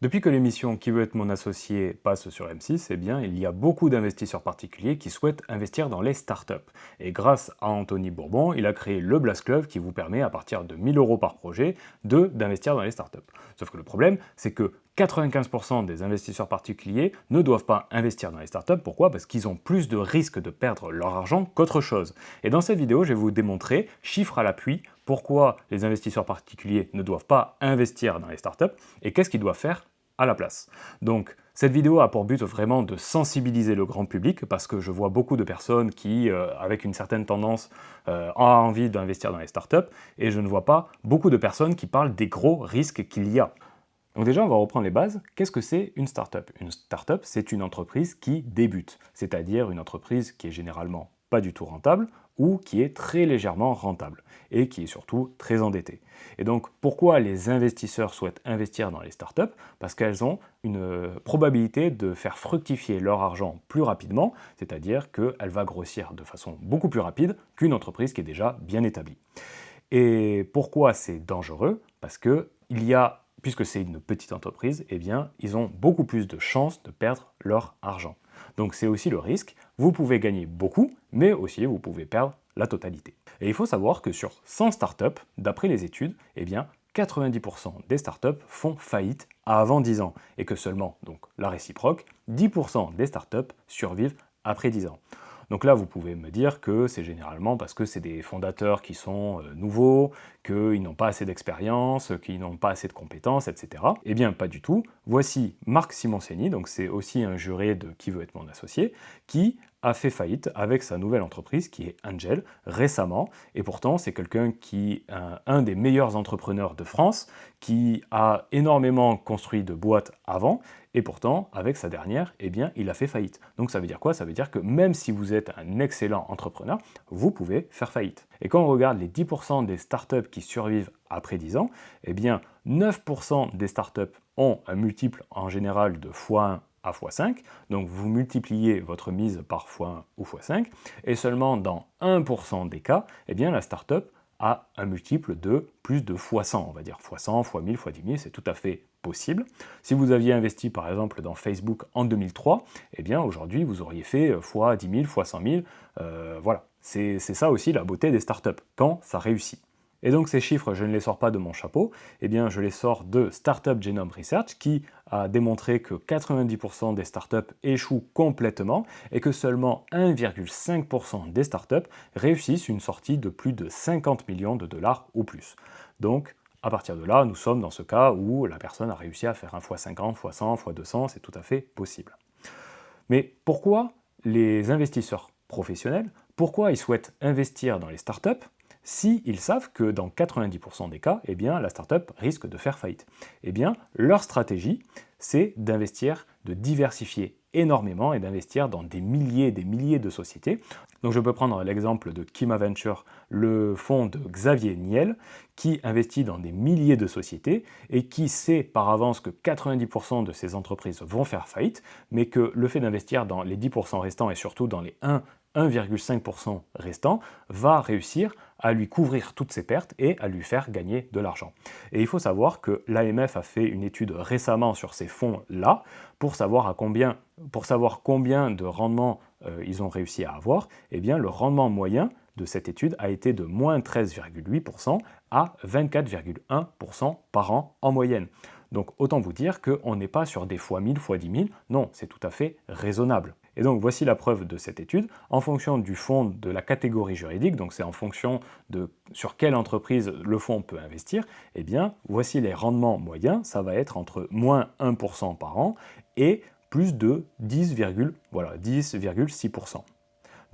Depuis que l'émission Qui veut être mon associé passe sur M6, eh bien, il y a beaucoup d'investisseurs particuliers qui souhaitent investir dans les startups. Et grâce à Anthony Bourbon, il a créé le Blast Club qui vous permet, à partir de 1000 euros par projet, d'investir dans les startups. Sauf que le problème, c'est que 95% des investisseurs particuliers ne doivent pas investir dans les startups. Pourquoi? Parce qu'ils ont plus de risques de perdre leur argent qu'autre chose. Et dans cette vidéo, je vais vous démontrer, chiffres à l'appui, pourquoi les investisseurs particuliers ne doivent pas investir dans les startups et qu'est-ce qu'ils doivent faire à la place. Donc, cette vidéo a pour but vraiment de sensibiliser le grand public parce que je vois beaucoup de personnes qui, avec une certaine tendance, ont envie d'investir dans les startups et je ne vois pas beaucoup de personnes qui parlent des gros risques qu'il y a. Donc déjà, on va reprendre les bases. Qu'est-ce que c'est une startup? Une startup, c'est une entreprise qui débute, c'est-à-dire une entreprise qui est généralement pas du tout rentable ou qui est très légèrement rentable et qui est surtout très endettée. Et donc, pourquoi les investisseurs souhaitent investir dans les startups? Parce qu'elles ont une probabilité de faire fructifier leur argent plus rapidement, c'est-à-dire qu'elle va grossir de façon beaucoup plus rapide qu'une entreprise qui est déjà bien établie. Et pourquoi c'est dangereux? Parce que puisque c'est une petite entreprise, eh bien, ils ont beaucoup plus de chances de perdre leur argent. Donc c'est aussi le risque. Vous pouvez gagner beaucoup, mais aussi vous pouvez perdre la totalité. Et il faut savoir que sur 100 startups, d'après les études, eh bien, 90% des startups font faillite avant 10 ans, et que seulement, donc la réciproque, 10% des startups survivent après 10 ans. Donc là, vous pouvez me dire que c'est généralement parce que c'est des fondateurs qui sont nouveaux, qu'ils n'ont pas assez d'expérience, qu'ils n'ont pas assez de compétences, etc. Eh bien, pas du tout. Voici Marc Simoncini, donc c'est aussi un juré de Qui veut être mon associé, qui a fait faillite avec sa nouvelle entreprise qui est Angel récemment, et pourtant c'est quelqu'un qui est un des meilleurs entrepreneurs de France, qui a énormément construit de boîtes avant, et pourtant avec sa dernière, eh bien il a fait faillite. Donc ça veut dire quoi? Ça veut dire que même si vous êtes un excellent entrepreneur, vous pouvez faire faillite. Et quand on regarde les 10% des startups qui survivent après 10 ans, eh bien 9% des startups ont un multiple en général de x1 à x5, donc vous multipliez votre mise par x1 ou x5, et seulement dans 1% des cas, eh bien la startup a un multiple de plus de x100, on va dire x100, x1000, x10 000, c'est tout à fait possible. Si vous aviez investi par exemple dans Facebook en 2003, eh bien aujourd'hui vous auriez fait x 10 000, x 100 000, voilà. C'est ça aussi la beauté des startups, quand ça réussit. Et donc ces chiffres, je ne les sors pas de mon chapeau, eh bien je les sors de Startup Genome Research qui a démontré que 90% des startups échouent complètement et que seulement 1,5% des startups réussissent une sortie de plus de 50 millions de dollars ou plus. Donc à partir de là, nous sommes dans ce cas où la personne a réussi à faire un x50, x100, x200, c'est tout à fait possible. Mais pourquoi les investisseurs professionnels, pourquoi ils souhaitent investir dans les startups s'ils savent que dans 90% des cas, eh bien, la startup risque de faire faillite? Eh bien, leur stratégie, c'est d'investir, de diversifier énormément et d'investir dans des milliers et des milliers de sociétés. Donc je peux prendre l'exemple de Kima Venture, le fonds de Xavier Niel, qui investit dans des milliers de sociétés et qui sait par avance que 90% de ces entreprises vont faire faillite, mais que le fait d'investir dans les 10% restants et surtout dans les 1,5% restants va réussir à lui couvrir toutes ses pertes et à lui faire gagner de l'argent. Et il faut savoir que l'AMF a fait une étude récemment sur ces fonds-là pour savoir combien de rendement ils ont réussi à avoir. Eh bien, le rendement moyen de cette étude a été de moins 13,8% à 24,1% par an en moyenne. Donc autant vous dire qu'on n'est pas sur des fois 1000, fois 10 000, non, c'est tout à fait raisonnable. Et donc voici la preuve de cette étude. En fonction du fonds de la catégorie juridique, donc c'est en fonction de sur quelle entreprise le fonds peut investir, eh bien voici les rendements moyens, ça va être entre moins 1% par an et plus de 10,6%.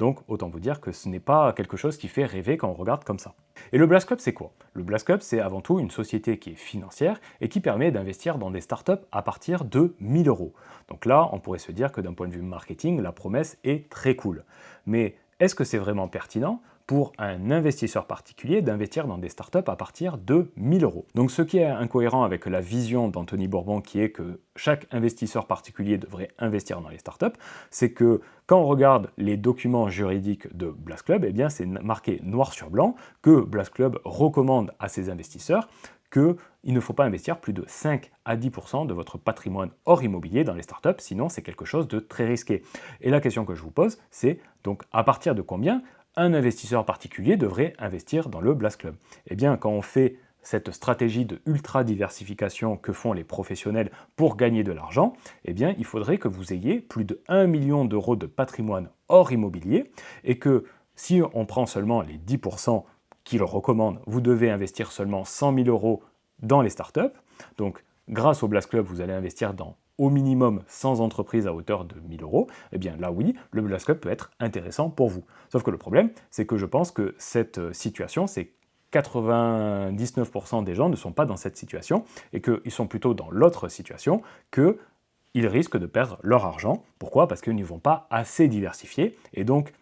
Donc autant vous dire que ce n'est pas quelque chose qui fait rêver quand on regarde comme ça. Et le Blast Club, c'est quoi? Le Blast Club, c'est avant tout une société qui est financière et qui permet d'investir dans des startups à partir de 1000 euros. Donc là, on pourrait se dire que d'un point de vue marketing, la promesse est très cool. Mais est-ce que c'est vraiment pertinent pour un investisseur particulier d'investir dans des startups à partir de 1000 euros? Donc ce qui est incohérent avec la vision d'Anthony Bourbon qui est que chaque investisseur particulier devrait investir dans les startups, c'est que quand on regarde les documents juridiques de Blast Club, eh bien c'est marqué noir sur blanc que Blast Club recommande à ses investisseurs qu'il ne faut pas investir plus de 5 à 10% de votre patrimoine hors immobilier dans les startups, sinon c'est quelque chose de très risqué. Et la question que je vous pose, c'est donc à partir de combien un investisseur particulier devrait investir dans le Blast Club? Eh bien, quand on fait cette stratégie de ultra-diversification que font les professionnels pour gagner de l'argent, eh bien, il faudrait que vous ayez plus de 1 million d'euros de patrimoine hors immobilier et que si on prend seulement les 10% qu'ils recommandent, vous devez investir seulement 100 000 euros dans les startups. Donc, grâce au Blast Club, vous allez investir dans au minimum 100 entreprises à hauteur de 1000 euros, eh bien là oui, le Blast Club peut être intéressant pour vous. Sauf que le problème, c'est que je pense que cette situation, c'est 99% des gens ne sont pas dans cette situation et qu'ils sont plutôt dans l'autre situation, qu'ils risquent de perdre leur argent. Pourquoi? Parce qu'ils ne vont pas assez diversifier et donc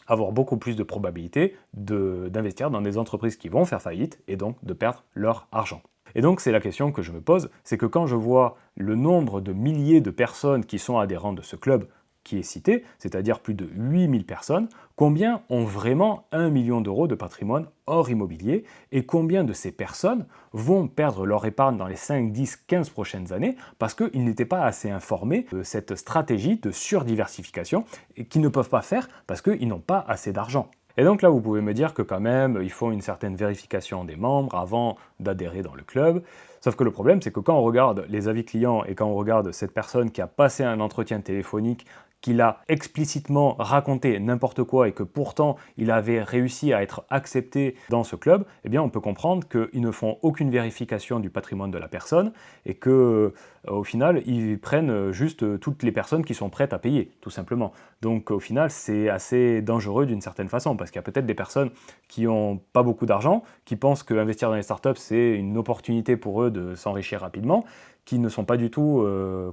avoir beaucoup plus de probabilité d'investir dans des entreprises qui vont faire faillite et donc de perdre leur argent. Et donc c'est la question que je me pose, c'est que quand je vois le nombre de milliers de personnes qui sont adhérents de ce club qui est cité, c'est-à-dire plus de 8000 personnes, combien ont vraiment 1 million d'euros de patrimoine hors immobilier et combien de ces personnes vont perdre leur épargne dans les 5, 10, 15 prochaines années parce qu'ils n'étaient pas assez informés de cette stratégie de surdiversification et qu'ils ne peuvent pas faire parce qu'ils n'ont pas assez d'argent. Et donc là, vous pouvez me dire que quand même, il faut une certaine vérification des membres avant d'adhérer dans le club. Sauf que le problème, c'est que quand on regarde les avis clients et quand on regarde cette personne qui a passé un entretien téléphonique, qu'il a explicitement raconté n'importe quoi et que pourtant il avait réussi à être accepté dans ce club, eh bien on peut comprendre qu'ils ne font aucune vérification du patrimoine de la personne et que au final ils prennent juste toutes les personnes qui sont prêtes à payer, tout simplement. Donc au final c'est assez dangereux d'une certaine façon parce qu'il y a peut-être des personnes qui n'ont pas beaucoup d'argent, qui pensent qu'investir dans les startups c'est une opportunité pour eux de s'enrichir rapidement, qui ne sont pas du tout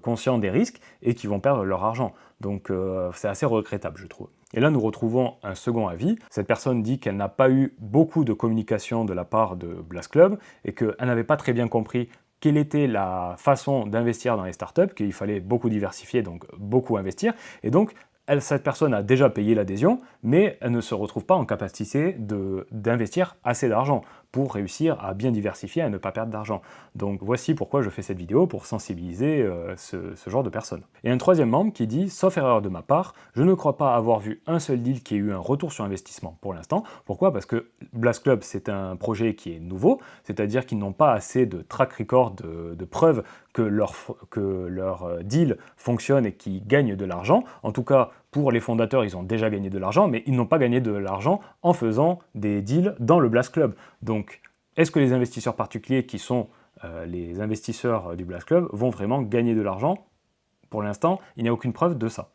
conscients des risques et qui vont perdre leur argent. Donc c'est assez regrettable, je trouve. Et là, nous retrouvons un second avis. Cette personne dit qu'elle n'a pas eu beaucoup de communication de la part de Blast Club et qu'elle n'avait pas très bien compris quelle était la façon d'investir dans les startups, qu'il fallait beaucoup diversifier, donc beaucoup investir. Et donc, cette personne a déjà payé l'adhésion, mais elle ne se retrouve pas en capacité d'investir assez d'argent pour réussir à bien diversifier et à ne pas perdre d'argent. Donc voici pourquoi je fais cette vidéo, pour sensibiliser ce genre de personnes. Et un troisième membre qui dit, sauf erreur de ma part, je ne crois pas avoir vu un seul deal qui ait eu un retour sur investissement pour l'instant. Pourquoi? Parce que Blast Club, c'est un projet qui est nouveau, c'est-à-dire qu'ils n'ont pas assez de track record, de preuves que leur deal fonctionne et qu'ils gagnent de l'argent. En tout cas, pour les fondateurs, ils ont déjà gagné de l'argent, mais ils n'ont pas gagné de l'argent en faisant des deals dans le Blast Club. Donc, est-ce que les investisseurs particuliers qui sont les investisseurs du Blast Club vont vraiment gagner de l'argent? Pour l'instant, il n'y a aucune preuve de ça.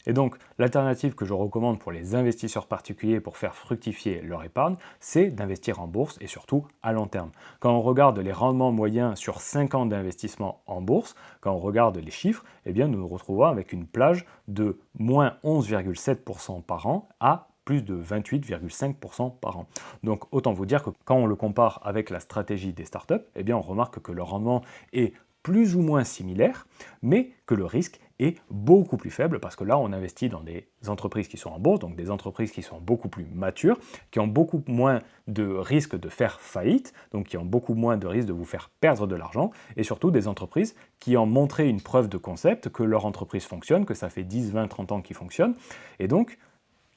Et donc, l'alternative que je recommande pour les investisseurs particuliers pour faire fructifier leur épargne, c'est d'investir en bourse et surtout à long terme. Quand on regarde les rendements moyens sur 5 ans d'investissement en bourse, quand on regarde les chiffres, eh bien, nous nous retrouvons avec une plage de moins 11,7% par an à plus de 28,5% par an. Donc autant vous dire que quand on le compare avec la stratégie des startups, eh bien on remarque que le rendement est plus ou moins similaire, mais que le risque est beaucoup plus faible parce que là on investit dans des entreprises qui sont en bourse, donc des entreprises qui sont beaucoup plus matures, qui ont beaucoup moins de risques de faire faillite, donc qui ont beaucoup moins de risques de vous faire perdre de l'argent, et surtout des entreprises qui ont montré une preuve de concept que leur entreprise fonctionne, que ça fait 10, 20, 30 ans qu'ils fonctionnent, et donc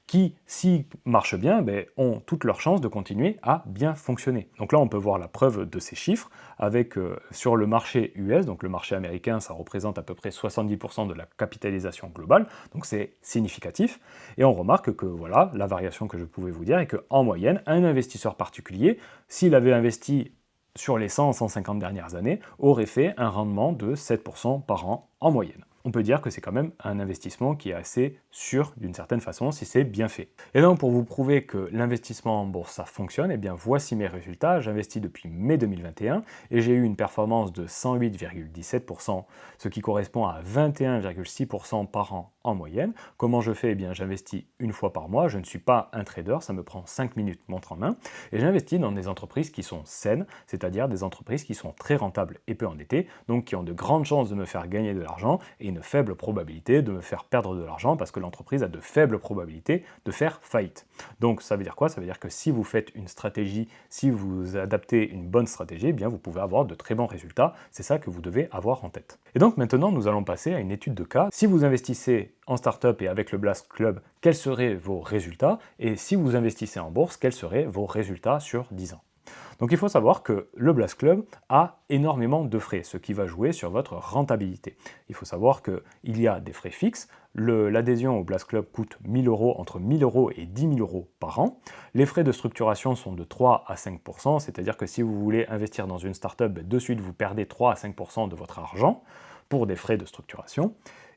qui, s'ils marchent bien, ont toutes leurs chances de continuer à bien fonctionner. Donc là, on peut voir la preuve de ces chiffres avec sur le marché US, donc le marché américain, ça représente à peu près 70% de la capitalisation globale, donc c'est significatif. Et on remarque que voilà, la variation que je pouvais vous dire est qu'en moyenne, un investisseur particulier, s'il avait investi sur les 100-150 dernières années, aurait fait un rendement de 7% par an en moyenne. On peut dire que c'est quand même un investissement qui est assez sûr d'une certaine façon si c'est bien fait. Et donc pour vous prouver que l'investissement en bourse ça fonctionne, eh bien voici mes résultats. J'investis depuis mai 2021 et j'ai eu une performance de 108,17%, ce qui correspond à 21,6% par an en moyenne. Comment je fais? Eh bien j'investis une fois par mois, je ne suis pas un trader, ça me prend 5 minutes montre en main, et j'investis dans des entreprises qui sont saines, c'est-à-dire des entreprises qui sont très rentables et peu endettées, donc qui ont de grandes chances de me faire gagner de l'argent et une faible probabilité de me faire perdre de l'argent parce que l'entreprise a de faibles probabilités de faire faillite. Donc ça veut dire quoi? Ça veut dire que si vous faites une stratégie, si vous adaptez une bonne stratégie, eh bien vous pouvez avoir de très bons résultats. C'est ça que vous devez avoir en tête. Et donc maintenant, nous allons passer à une étude de cas. Si vous investissez en startup et avec le Blast Club, quels seraient vos résultats? Et si vous investissez en bourse, quels seraient vos résultats sur 10 ans? Donc il faut savoir que le Blast Club a énormément de frais, ce qui va jouer sur votre rentabilité. Il faut savoir qu'il y a des frais fixes. L'adhésion au Blast Club coûte 1000 euros, entre 1000 euros et 10 000 euros par an. Les frais de structuration sont de 3 à 5%, c'est-à-dire que si vous voulez investir dans une startup, de suite vous perdez 3 à 5% de votre argent pour des frais de structuration.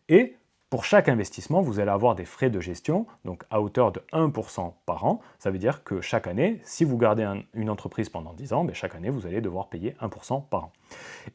Et pour chaque investissement, vous allez avoir des frais de gestion, donc à hauteur de 1% par an. Ça veut dire que chaque année, si vous gardez une entreprise pendant 10 ans, chaque année, vous allez devoir payer 1% par an.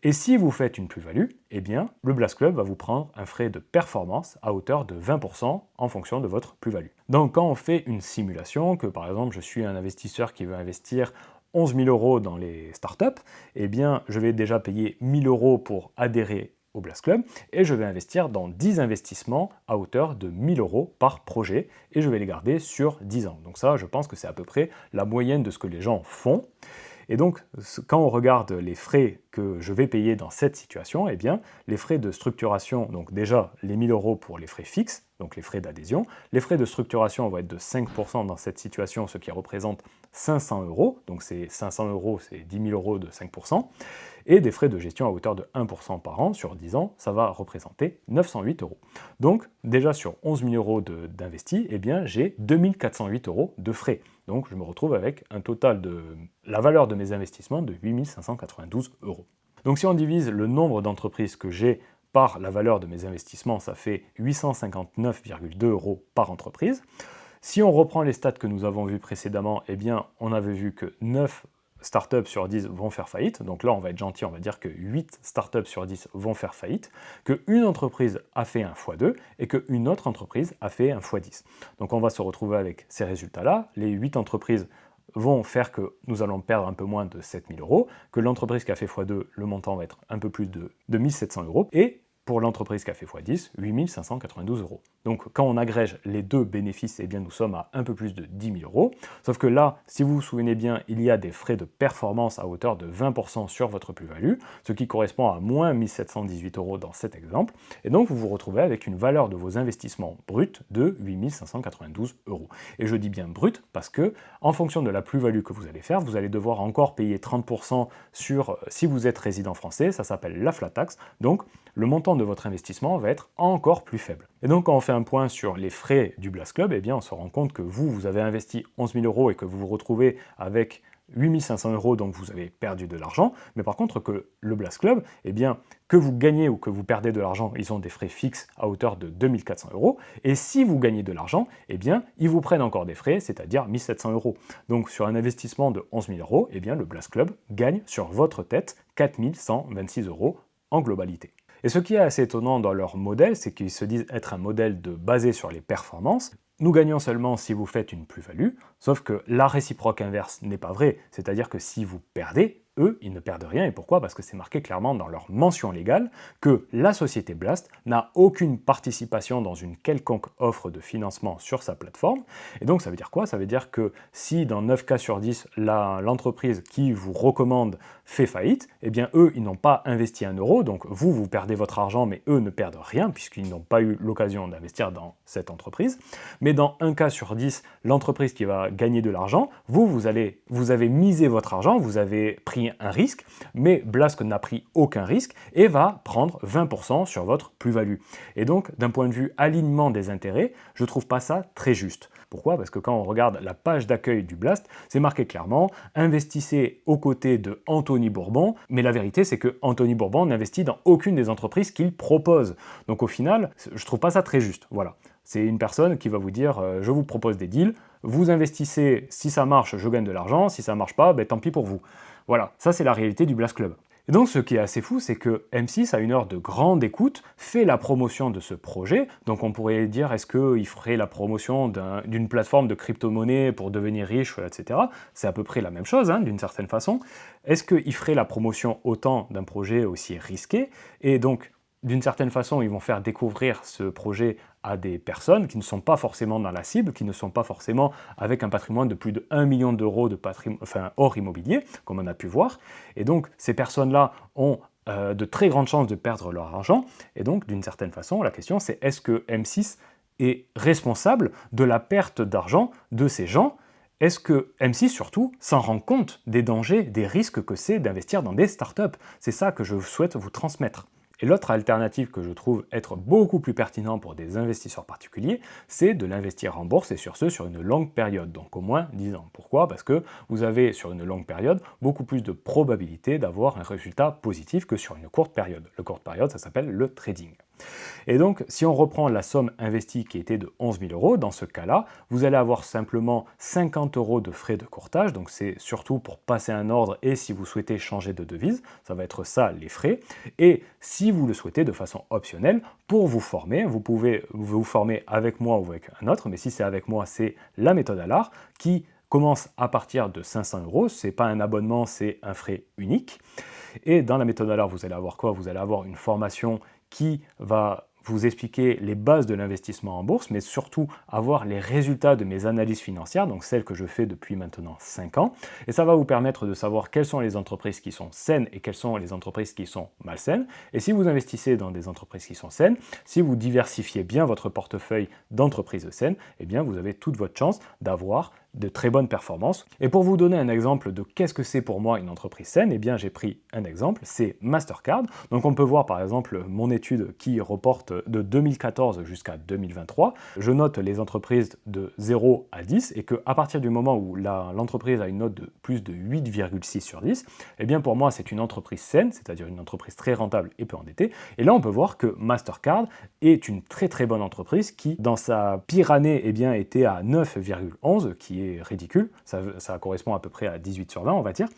Et si vous faites une plus-value, eh bien, le Blast Club va vous prendre un frais de performance à hauteur de 20% en fonction de votre plus-value. Donc quand on fait une simulation, que par exemple, je suis un investisseur qui veut investir 11 000 euros dans les startups, eh bien, je vais déjà payer 1000 euros pour adhérer au Blast Club et je vais investir dans 10 investissements à hauteur de 1000 euros par projet et je vais les garder sur 10 ans. Donc ça, je pense que c'est à peu près la moyenne de ce que les gens font. Et donc, quand on regarde les frais que je vais payer dans cette situation, eh bien, les frais de structuration, donc déjà les 1000 euros pour les frais fixes, donc les frais d'adhésion, les frais de structuration vont être de 5% dans cette situation, ce qui représente 500 euros, donc c'est 500 euros, c'est 10 000 euros de 5%, et des frais de gestion à hauteur de 1% par an sur 10 ans, ça va représenter 908 euros. Donc déjà sur 11 000 euros d'investis, eh bien j'ai 2408 euros de frais. Donc je me retrouve avec un total de la valeur de mes investissements de 8592 euros. Donc si on divise le nombre d'entreprises que j'ai par la valeur de mes investissements, ça fait 859,2 euros par entreprise. Si on reprend les stats que nous avons vus précédemment, eh bien on avait vu que 9 startups sur 10 vont faire faillite, donc là on va être gentil, on va dire que 8 startups sur 10 vont faire faillite, qu'une entreprise a fait un x2 et qu'une autre entreprise a fait un x10. Donc on va se retrouver avec ces résultats-là, les 8 entreprises vont faire que nous allons perdre un peu moins de 7000 euros, que l'entreprise qui a fait x2, le montant va être un peu plus de 2700 euros, et pour l'entreprise qui a fait x10, 8592 euros. Donc quand on agrège les deux bénéfices, eh bien nous sommes à un peu plus de 10 000 euros. Sauf que là, si vous vous souvenez bien, il y a des frais de performance à hauteur de 20% sur votre plus-value, ce qui correspond à moins 1718 euros dans cet exemple. Et donc vous vous retrouvez avec une valeur de vos investissements bruts de 8592 euros. Et je dis bien brut parce que en fonction de la plus-value que vous allez faire, vous allez devoir encore payer 30% sur, si vous êtes résident français, ça s'appelle la flat tax. Donc le montant de votre investissement va être encore plus faible. Et donc quand on fait un point sur les frais du Blast Club, eh bien on se rend compte que vous avez investi 11 000 euros et que vous vous retrouvez avec 8500 euros, donc vous avez perdu de l'argent, mais par contre que le Blast Club, eh bien, que vous gagnez ou que vous perdez de l'argent, ils ont des frais fixes à hauteur de 2400 euros, et si vous gagnez de l'argent, eh bien, ils vous prennent encore des frais, c'est-à-dire 1700 euros. Donc sur un investissement de 11 000 euros, eh bien, le Blast Club gagne sur votre tête 4126 euros en globalité. Et ce qui est assez étonnant dans leur modèle, c'est qu'ils se disent être un modèle basé sur les performances. Nous gagnons seulement si vous faites une plus-value, sauf que la réciproque inverse n'est pas vraie, c'est-à-dire que si vous perdez, eux, ils ne perdent rien. Et pourquoi? Parce que c'est marqué clairement dans leur mention légale que la société Blast n'a aucune participation dans une quelconque offre de financement sur sa plateforme. Et donc ça veut dire quoi? Ça veut dire que si dans 9 cas sur 10, l'entreprise qui vous recommande fait faillite, eh bien eux, ils n'ont pas investi 1 euro, donc vous perdez votre argent, mais eux ne perdent rien, puisqu'ils n'ont pas eu l'occasion d'investir dans cette entreprise. Mais dans 1 cas sur 10, l'entreprise qui va gagner de l'argent, vous avez misé votre argent, vous avez pris un risque, mais Blast n'a pris aucun risque et va prendre 20% sur votre plus-value. Et donc, d'un point de vue alignement des intérêts, je ne trouve pas ça très juste. Pourquoi? Parce que quand on regarde la page d'accueil du Blast, c'est marqué clairement « Investissez aux côtés de Anthony Bourbon », mais la vérité, c'est que Anthony Bourbon n'investit dans aucune des entreprises qu'il propose. Donc au final, je ne trouve pas ça très juste. Voilà. C'est une personne qui va vous dire « Je vous propose des deals, vous investissez, si ça marche, je gagne de l'argent, si ça ne marche pas, tant pis pour vous. » Voilà, ça c'est la réalité du Blast Club. Et donc ce qui est assez fou, c'est que M6, à une heure de grande écoute, fait la promotion de ce projet. Donc on pourrait dire, est-ce qu'il ferait la promotion d'une plateforme de crypto-monnaie pour devenir riche, etc. C'est à peu près la même chose, d'une certaine façon. Est-ce qu'il ferait la promotion autant d'un projet aussi risqué? Et donc, d'une certaine façon, ils vont faire découvrir ce projet à des personnes qui ne sont pas forcément dans la cible, qui ne sont pas forcément avec un patrimoine de plus de 1 million d'euros de hors immobilier, comme on a pu voir. Et donc, ces personnes-là ont de très grandes chances de perdre leur argent. Et donc, d'une certaine façon, la question c'est est-ce que M6 est responsable de la perte d'argent de ces gens? Est-ce que M6 surtout s'en rend compte des dangers, des risques que c'est d'investir dans des startups? C'est ça que je souhaite vous transmettre. Et l'autre alternative que je trouve être beaucoup plus pertinent pour des investisseurs particuliers, c'est de l'investir en bourse et sur ce, sur une longue période, donc au moins 10 ans. Pourquoi? Parce que vous avez sur une longue période beaucoup plus de probabilité d'avoir un résultat positif que sur une courte période. Le courte période, ça s'appelle le trading. Et donc, si on reprend la somme investie qui était de 11 000 euros, dans ce cas-là, vous allez avoir simplement 50 euros de frais de courtage, donc c'est surtout pour passer un ordre et si vous souhaitez changer de devise, ça va être ça les frais. Et si vous le souhaitez de façon optionnelle, pour vous former, vous pouvez vous former avec moi ou avec un autre, mais si c'est avec moi, c'est la méthode ALAR qui commence à partir de 500 euros. Ce n'est pas un abonnement, c'est un frais unique. Et dans la méthode ALAR, vous allez avoir quoi? Vous allez avoir une formation qui va vous expliquer les bases de l'investissement en bourse, mais surtout avoir les résultats de mes analyses financières, donc celles que je fais depuis maintenant 5 ans. Et ça va vous permettre de savoir quelles sont les entreprises qui sont saines et quelles sont les entreprises qui sont malsaines. Et si vous investissez dans des entreprises qui sont saines, si vous diversifiez bien votre portefeuille d'entreprises saines, eh bien vous avez toute votre chance d'avoir de très bonnes performances. Et pour vous donner un exemple de qu'est-ce que c'est pour moi une entreprise saine, eh bien j'ai pris un exemple, c'est Mastercard. Donc on peut voir par exemple mon étude qui reporte de 2014 jusqu'à 2023. Je note les entreprises de 0 à 10 et qu'à partir du moment où l'entreprise a une note de plus de 8,6 sur 10, eh bien pour moi c'est une entreprise saine, c'est-à-dire une entreprise très rentable et peu endettée. Et là on peut voir que Mastercard est une très très bonne entreprise qui dans sa pire année eh bien, était à 9,11, qui est ridicule, ça correspond à peu près à 18 sur 20 on va dire,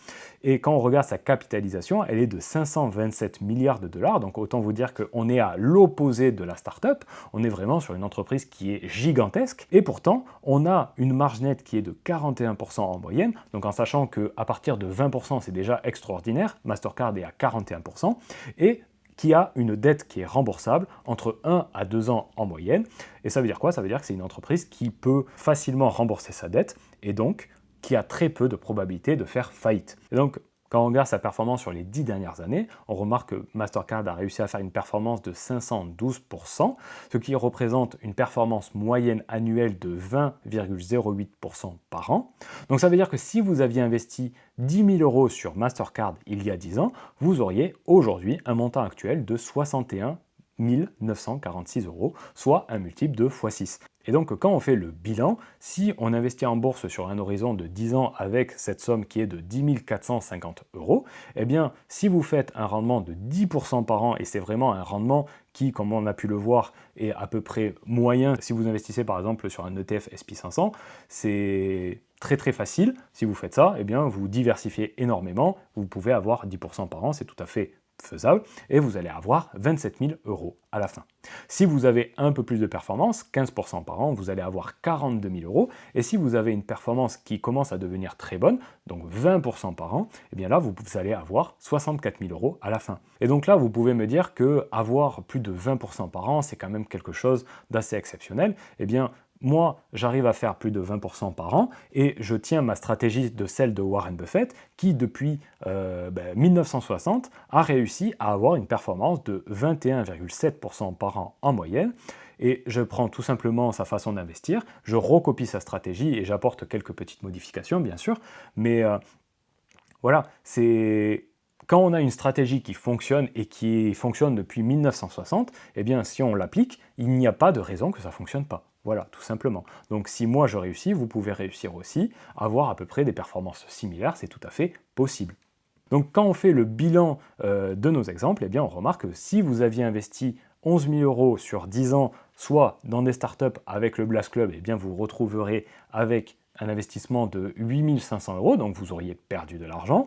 et quand on regarde sa capitalisation, elle est de 527 milliards de dollars, donc autant vous dire qu'on est à l'opposé de la start-up, on est vraiment sur une entreprise qui est gigantesque, et pourtant on a une marge nette qui est de 41% en moyenne, donc en sachant qu'à partir de 20% c'est déjà extraordinaire, Mastercard est à 41%, et qui a une dette qui est remboursable entre 1 à 2 ans en moyenne. Et ça veut dire quoi? Ça veut dire que c'est une entreprise qui peut facilement rembourser sa dette et donc qui a très peu de probabilité de faire faillite. Et donc, quand on regarde sa performance sur les 10 dernières années, on remarque que Mastercard a réussi à faire une performance de 512%, ce qui représente une performance moyenne annuelle de 20,08% par an. Donc ça veut dire que si vous aviez investi 10 000 euros sur Mastercard il y a 10 ans, vous auriez aujourd'hui un montant actuel de 61 946 euros, soit un multiple de x6. Et donc quand on fait le bilan, si on investit en bourse sur un horizon de 10 ans avec cette somme qui est de 10 450 euros, eh bien si vous faites un rendement de 10% par an, et c'est vraiment un rendement qui, comme on a pu le voir, est à peu près moyen, si vous investissez par exemple sur un ETF SP500, c'est très très facile. Si vous faites ça, eh bien vous diversifiez énormément, vous pouvez avoir 10% par an, c'est tout à fait faisable, et vous allez avoir 27 000 euros à la fin. Si vous avez un peu plus de performance, 15% par an, vous allez avoir 42 000 euros, et si vous avez une performance qui commence à devenir très bonne, donc 20% par an, et bien là, vous allez avoir 64 000 euros à la fin. Et donc là, vous pouvez me dire que avoir plus de 20% par an, c'est quand même quelque chose d'assez exceptionnel. Eh bien, moi, j'arrive à faire plus de 20% par an et je tiens ma stratégie de celle de Warren Buffett qui, depuis 1960, a réussi à avoir une performance de 21,7% par an en moyenne. Et je prends tout simplement sa façon d'investir, je recopie sa stratégie et j'apporte quelques petites modifications, bien sûr. Mais voilà, c'est... Quand on a une stratégie qui fonctionne et qui fonctionne depuis 1960, eh bien, si on l'applique, il n'y a pas de raison que ça ne fonctionne pas. Voilà, tout simplement. Donc si moi je réussis, vous pouvez réussir aussi, avoir à peu près des performances similaires, c'est tout à fait possible. Donc quand on fait le bilan de nos exemples, eh bien on remarque que si vous aviez investi 11 000 euros sur 10 ans, soit dans des startups avec le Blast Club, eh bien vous retrouverez avec un investissement de 8 500 euros, donc vous auriez perdu de l'argent.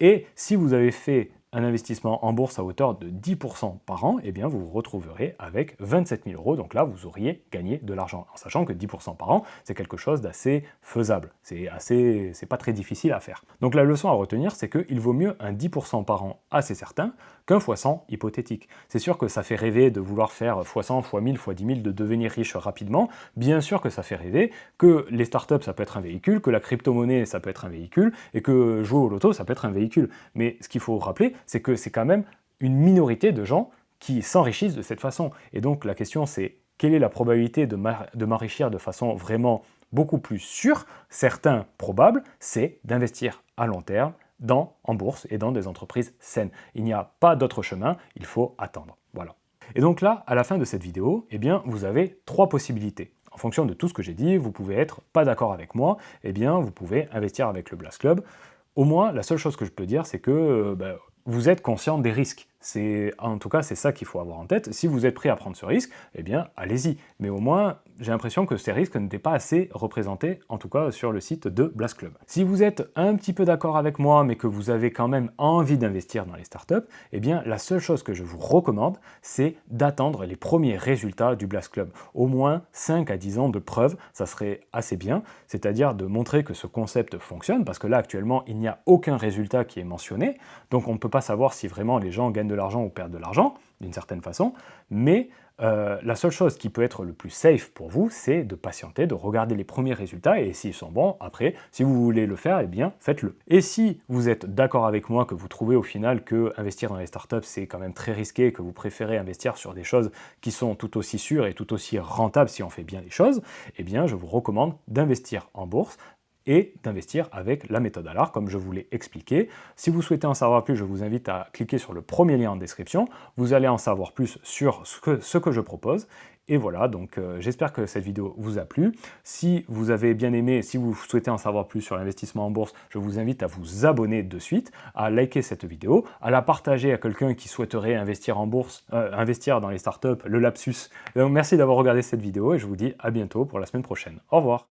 Et si vous avez fait un investissement en bourse à hauteur de 10% par an, eh bien vous vous retrouverez avec 27 000 euros. Donc là, vous auriez gagné de l'argent, en sachant que 10% par an, c'est quelque chose d'assez faisable. C'est pas très difficile à faire. Donc la leçon à retenir, c'est qu'il vaut mieux un 10% par an assez certain qu'un fois 100 hypothétique. C'est sûr que ça fait rêver de vouloir faire fois 100, fois 1000, fois 10 000, de devenir riche rapidement. Bien sûr que ça fait rêver, que les startups, ça peut être un véhicule, que la crypto-monnaie, ça peut être un véhicule, et que jouer au loto, ça peut être un véhicule. Mais ce qu'il faut rappeler, c'est que c'est quand même une minorité de gens qui s'enrichissent de cette façon. Et donc la question, c'est quelle est la probabilité de m'enrichir de façon vraiment beaucoup plus sûre, certain, probable, c'est d'investir à long terme en bourse et dans des entreprises saines. Il n'y a pas d'autre chemin, il faut attendre. Voilà. Et donc là, à la fin de cette vidéo, eh bien, vous avez 3 possibilités. En fonction de tout ce que j'ai dit, vous pouvez être pas d'accord avec moi, eh bien, vous pouvez investir avec le Blast Club. Au moins, la seule chose que je peux dire, c'est que vous êtes conscient des risques. En tout cas, c'est ça qu'il faut avoir en tête. Si vous êtes prêt à prendre ce risque, eh bien, allez-y. Mais au moins, j'ai l'impression que ces risques n'étaient pas assez représentés, en tout cas sur le site de Blast Club. Si vous êtes un petit peu d'accord avec moi, mais que vous avez quand même envie d'investir dans les startups, eh bien, la seule chose que je vous recommande, c'est d'attendre les premiers résultats du Blast Club. Au moins 5 à 10 ans de preuves, ça serait assez bien, c'est-à-dire de montrer que ce concept fonctionne, parce que là, actuellement, il n'y a aucun résultat qui est mentionné, donc on ne peut pas savoir si vraiment les gens gagnent de l'argent ou perdent de l'argent, d'une certaine façon, mais la seule chose qui peut être le plus safe pour vous, c'est de patienter, de regarder les premiers résultats, et s'ils sont bons, après, si vous voulez le faire, eh bien, faites-le. Et si vous êtes d'accord avec moi, que vous trouvez au final que investir dans les startups, c'est quand même très risqué, que vous préférez investir sur des choses qui sont tout aussi sûres et tout aussi rentables si on fait bien les choses, eh bien, je vous recommande d'investir en bourse, et d'investir avec la méthode ALAR, comme je vous l'ai expliqué. Si vous souhaitez en savoir plus, je vous invite à cliquer sur le premier lien en description. Vous allez en savoir plus sur ce que je propose. Et voilà, donc j'espère que cette vidéo vous a plu. Si vous avez bien aimé, si vous souhaitez en savoir plus sur l'investissement en bourse, je vous invite à vous abonner de suite, à liker cette vidéo, à la partager à quelqu'un qui souhaiterait investir en bourse, investir dans les startups, le lapsus. Donc merci d'avoir regardé cette vidéo et je vous dis à bientôt pour la semaine prochaine. Au revoir.